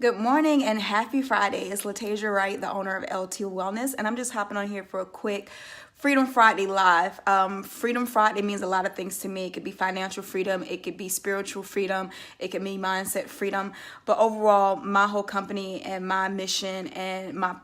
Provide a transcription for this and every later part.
Good morning and happy Friday. It's Latasia Wright, the owner of LT Wellness, and I'm just hopping on here for a quick Freedom Friday live. Freedom Friday means a lot of things to me. It could be financial freedom, it could be spiritual freedom, it could be mindset freedom. But overall, my whole company and my mission and my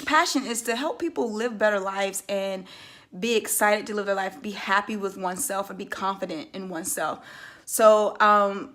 passion is to help people live better lives and be excited to live their life, be happy with oneself, and be confident in oneself. So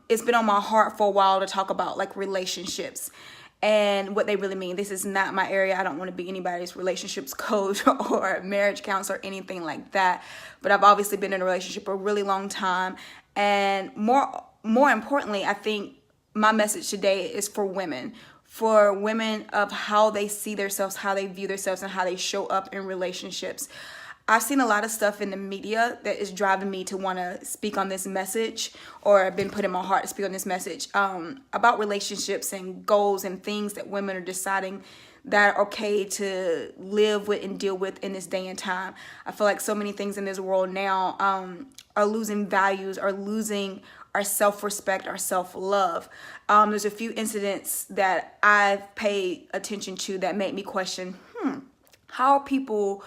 it's been on my heart for a while to talk about like relationships and what they really mean. This is not my area. I don't want to be anybody's relationships coach or marriage counselor or anything like that. But I've obviously been in a relationship a really long time. And more importantly, I think my message today is for women of how they see themselves, how they view themselves, and how they show up in relationships. I've seen a lot of stuff in the media that is driving me to want to speak on this message, or been put in my heart to speak on this message about relationships and goals and things that women are deciding that are okay to live with and deal with in this day and time. I feel like so many things in this world now are losing values, are losing our self-respect, our self-love. There's a few incidents that I've paid attention to that made me question, how are people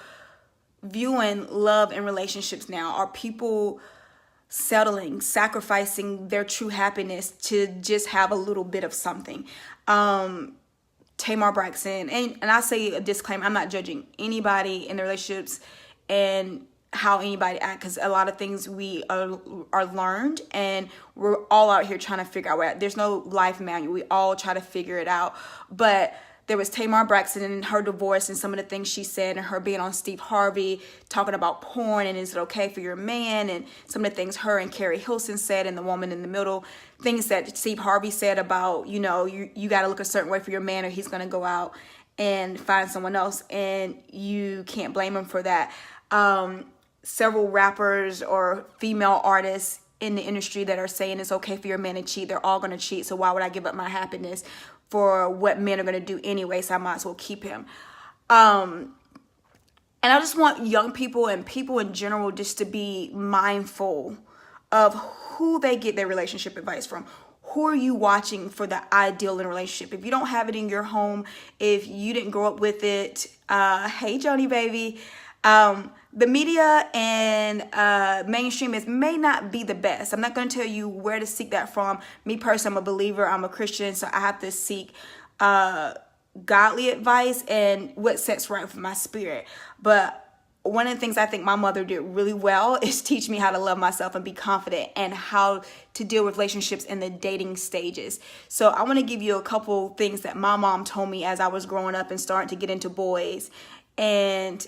viewing love and relationships now? Are people settling, sacrificing their true happiness to just have a little bit of something? Tamar Braxton, and I say a disclaimer, I'm not judging anybody in their relationships and how anybody act, because a lot of things we are learned, and we're all out here trying to figure out. There's no life manual. We all try to figure it out. But there was Tamar Braxton and her divorce and some of the things she said, and her being on Steve Harvey talking about porn and is it okay for your man, and some of the things her and Carrie Hilson said, and the woman in the middle, things that Steve Harvey said about, you got to look a certain way for your man or he's going to go out and find someone else, and you can't blame him for that. Several rappers or female artists in the industry that are saying it's okay for your man to cheat. They're all going to cheat, so why would I give up my happiness for what men are going to do anyway, so I might as well keep him. And I just want young people and people in general just to be mindful of who they get their relationship advice from. Who are you watching for the ideal in a relationship? If you don't have it in your home, if you didn't grow up with it, hey, Joni, baby. The media and mainstream may not be the best. I'm not going to tell you where to seek that from. Me personally, I'm a believer. I'm a Christian, so I have to seek godly advice and what sets right for my spirit. But one of the things I think my mother did really well is teach me how to love myself and be confident, and how to deal with relationships in the dating stages. So I want to give you a couple things that my mom told me as I was growing up and starting to get into boys and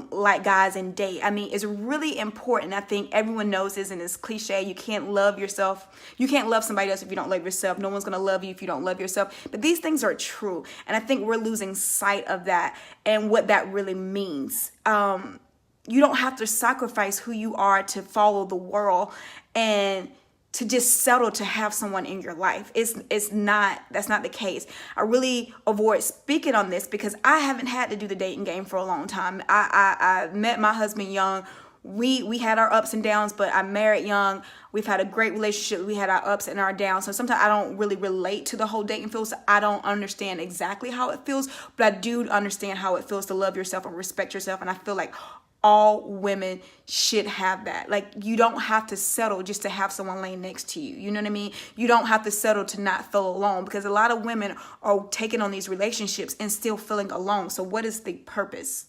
like guys and date. I mean, it's really important. I think everyone knows this, and it's cliche. You can't love yourself. You can't love somebody else if you don't love yourself. No one's going to love you if you don't love yourself. But these things are true. And I think we're losing sight of that and what that really means. You don't have to sacrifice who you are to follow the world and to just settle to have someone in your life. That's not the case. I really avoid speaking on this because I haven't had to do the dating game for a long time. I met my husband young. We had our ups and downs, but I married young. We've had a great relationship. We had our ups and our downs. So sometimes I don't really relate to the whole dating field. So I don't understand exactly how it feels, but I do understand how it feels to love yourself and respect yourself. And I feel like all women should have that. Like, you don't have to settle just to have someone laying next to you. You know what I mean? You don't have to settle to not feel alone, because a lot of women are taking on these relationships and still feeling alone. So what is the purpose?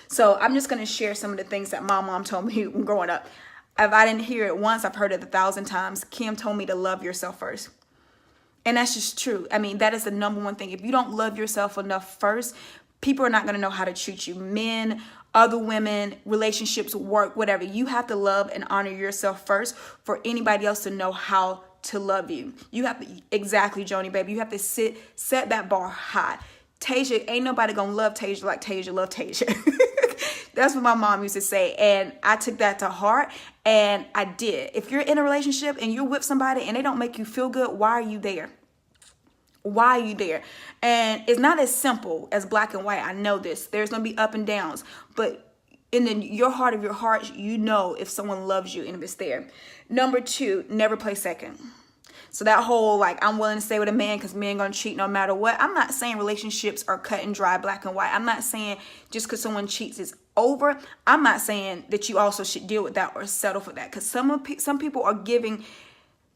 So I'm just going to share some of the things that my mom told me when growing up. If I didn't hear it once, I've heard it 1,000 times. Kim told me to love yourself first. And that's just true. I mean, that is the number one thing. If you don't love yourself enough first, people are not going to know how to treat you. Men, other women, relationships, work, whatever. You have to love and honor yourself first for anybody else to know how to love you. You have to, exactly, Joni, baby. You have to set that bar high. Tasia, ain't nobody gonna love Tasia like Tasia love Tasia. That's what my mom used to say, and I took that to heart, and I did. If you're in a relationship and you're with somebody and they don't make you feel good, why are you there? Why are you there? And it's not as simple as black and white. I know this. There's going to be up and downs. But in your heart of your heart, you know if someone loves you and if it's there. Number 2, never play second. So that whole, like, I'm willing to stay with a man because men gonna cheat no matter what. I'm not saying relationships are cut and dry, black and white. I'm not saying just because someone cheats is over. I'm not saying that you also should deal with that or settle for that, because some people are giving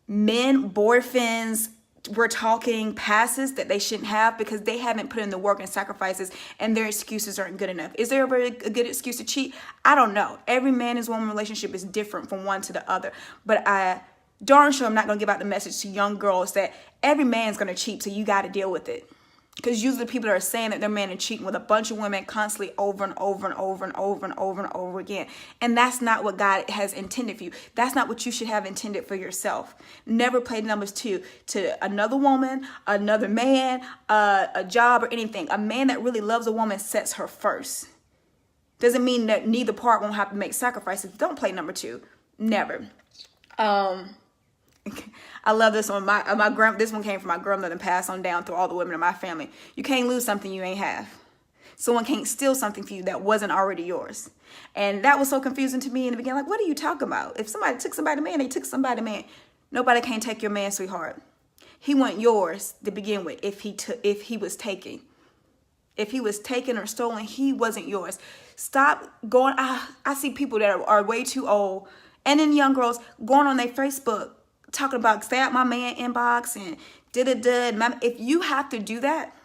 men, boyfriends, we're talking passes that they shouldn't have because they haven't put in the work and sacrifices, and their excuses aren't good enough. Is there a good excuse to cheat? I don't know. Every man and woman relationship is different from one to the other. But I darn sure I'm not going to give out the message to young girls that every man's going to cheat, so you got to deal with it. Because usually people are saying that their man is cheating with a bunch of women constantly over and over and over and over and over and over again. And that's not what God has intended for you. That's not what you should have intended for yourself. Never play numbers two to another woman, another man, a job, or anything. A man that really loves a woman sets her first. Doesn't mean that neither part won't have to make sacrifices. Don't play number two. Never. I love this one. This one came from my grandmother and passed on down through all the women in my family. You can't lose something you ain't have. Someone can't steal something for you that wasn't already yours. And that was so confusing to me in the beginning. Like, what are you talking about? If somebody took somebody man, they took somebody man. Nobody can take your man, sweetheart. He wasn't yours to begin with. If he was taken. If he was taken or stolen, he wasn't yours. Stop going. I see people that are way too old, and then young girls going on their Facebook talking about stay out my man inbox and da-da-da. If you have to do that,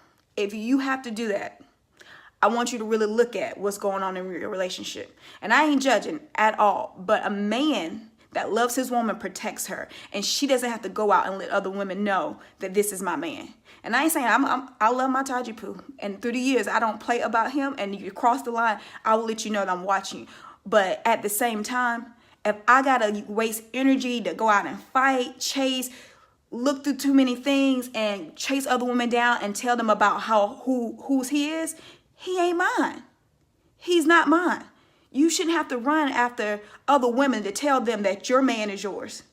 I want you to really look at what's going on in your relationship. And I ain't judging at all, but a man that loves his woman protects her, and she doesn't have to go out and let other women know that this is my man. And I ain't saying I love my Taji Poo, and through the years I don't play about him, and if you cross the line, I will let you know that I'm watching. But at the same time, if I gotta waste energy to go out and fight, chase, look through too many things and chase other women down and tell them about whose he is, he ain't mine. He's not mine. You shouldn't have to run after other women to tell them that your man is yours.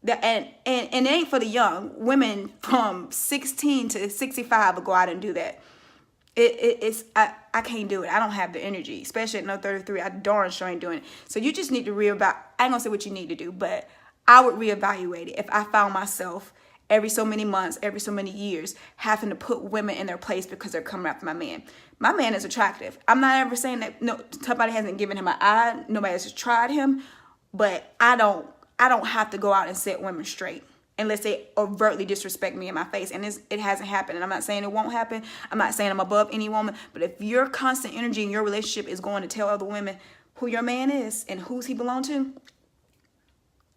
And it ain't for the young. Women from 16 to 65 will go out and do that. I can't do it. I don't have the energy, especially at no 33. I darn sure ain't doing it. So you just need to reevaluate. I ain't gonna say what you need to do, but I would reevaluate it if I found myself every so many months, every so many years, having to put women in their place because they're coming after my man. My man is attractive. I'm not ever saying that somebody hasn't given him an eye. Nobody has tried him, but I don't have to go out and set women straight unless they overtly disrespect me in my face. And it hasn't happened. And I'm not saying it won't happen. I'm not saying I'm above any woman. But if your constant energy in your relationship is going to tell other women who your man is and who's he belong to,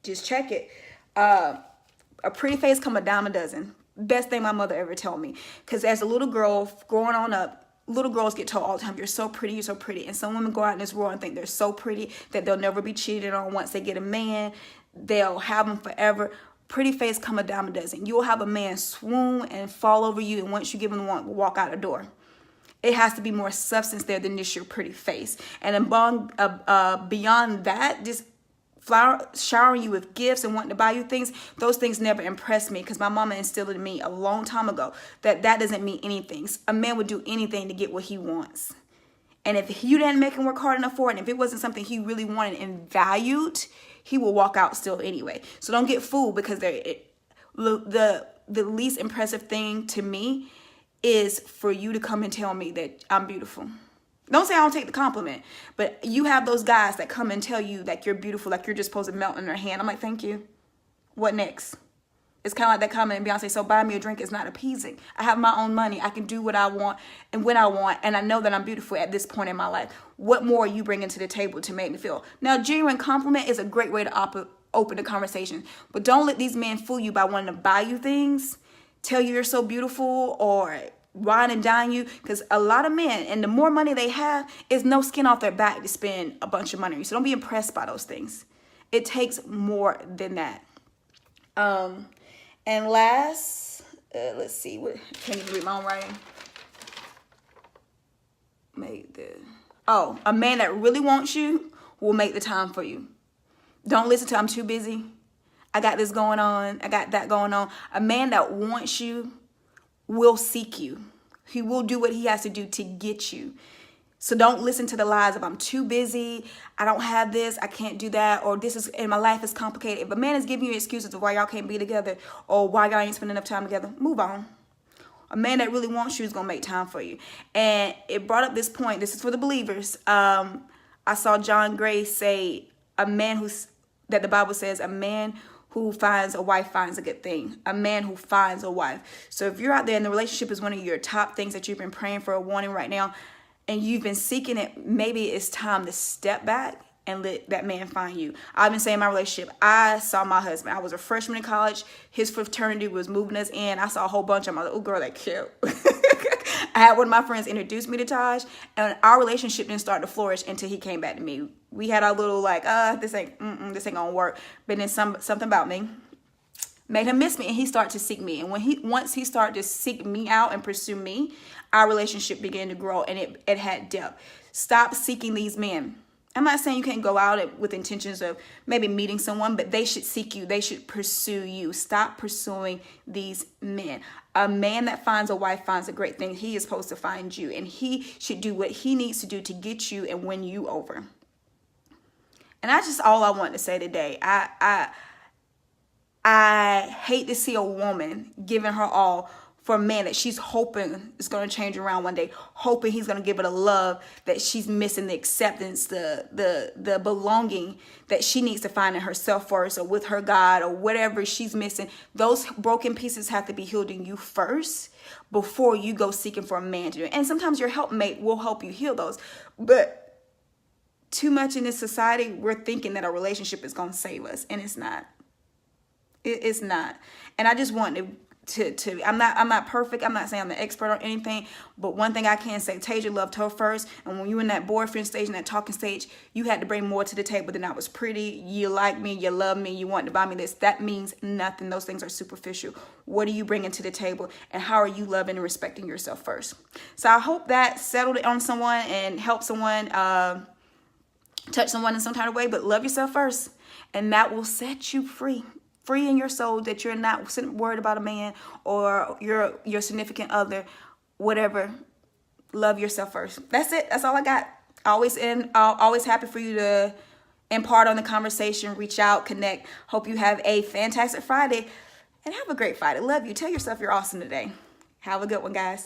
just check it. A pretty face come a dime a dozen. Best thing my mother ever told me. Because as a little girl growing on up, little girls get told all the time, you're so pretty, you're so pretty. And some women go out in this world and think they're so pretty that they'll never be cheated on. Once they get a man, they'll have him forever. Pretty face come a dime a dozen. You'll have a man swoon and fall over you, and once you give him one, walk out the door. It has to be more substance there than just your pretty face. And beyond that, just showering you with gifts and wanting to buy you things, those things never impressed me, because my mama instilled in me a long time ago that doesn't mean anything. A man would do anything to get what he wants. And if you didn't make him work hard enough for it, and if it wasn't something he really wanted and valued, he will walk out still anyway. So don't get fooled, because the least impressive thing to me is for you to come and tell me that I'm beautiful. Don't say I don't take the compliment, but you have those guys that come and tell you that you're beautiful, like you're just supposed to melt in their hand. I'm like, thank you. What next? It's kind of like that comment in Beyonce, so buy me a drink is not appeasing. I have my own money. I can do what I want and when I want, and I know that I'm beautiful at this point in my life. What more are you bringing to the table to make me feel? Now, genuine compliment is a great way to open the conversation, but don't let these men fool you by wanting to buy you things, tell you you're so beautiful, or wine and dine you, because a lot of men, and the more money they have, is no skin off their back to spend a bunch of money. So don't be impressed by those things. It takes more than that. And last, let's see, can't even read my own writing. A man that really wants you will make the time for you. Don't listen to I'm too busy. I got this going on. I got that going on. A man that wants you will seek you. He will do what he has to do to get you. So don't listen to the lies of I'm too busy, I don't have this, I can't do that, or this is, and my life is complicated. If a man is giving you excuses of why y'all can't be together or why y'all ain't spending enough time together, move on. A man that really wants you is going to make time for you. And it brought up this point. This is for the believers. I saw John Gray say that the Bible says a man who finds a wife finds a good thing. A man who finds a wife. So if you're out there and the relationship is one of your top things that you've been praying for or wanting right now, and you've been seeking it, maybe it's time to step back and let that man find you. I've been saying in my relationship, I saw my husband. I was a freshman in college. His fraternity was moving us in. I saw a whole bunch of them. I was like, oh, girl, that cute. I had one of my friends introduce me to Taj, and our relationship didn't start to flourish until he came back to me. We had our little like, this ain't gonna work. But then something about me made him miss me, and he started to seek me. And once he started to seek me out and pursue me, our relationship began to grow, and it had depth. Stop seeking these men. I'm not saying you can't go out with intentions of maybe meeting someone, but they should seek you. They should pursue you. Stop pursuing these men. A man that finds a wife finds a great thing. He is supposed to find you, and he should do what he needs to do to get you and win you over. And that's just all I want to say today. I hate to see a woman giving her all for a man that she's hoping is going to change around one day, hoping he's going to give her the love that she's missing, the acceptance, the belonging that she needs to find in herself first, or with her God, or whatever she's missing. Those broken pieces have to be healed in you first before you go seeking for a man to do it. And sometimes your helpmate will help you heal those. But too much in this society, we're thinking that a relationship is going to save us, and it's not. It's not. And I just want to I'm not perfect. I'm not saying I'm the expert on anything, but one thing I can say, Tasia loved her first. And when you were in that boyfriend stage and that talking stage, you had to bring more to the table than I was pretty. You like me, you love me, you want to buy me this. That means nothing. Those things are superficial. What are you bringing to the table, and how are you loving and respecting yourself first? So I hope that settled it on someone and helped someone, touch someone in some kind of way. But love yourself first, and that will set you free. Free in your soul, that you're not worried about a man or your significant other, whatever. Love yourself first. That's it. That's all I got. Always happy for you to impart on the conversation, reach out, connect. Hope you have a fantastic Friday, and have a great Friday. Love you. Tell yourself you're awesome today. Have a good one, guys.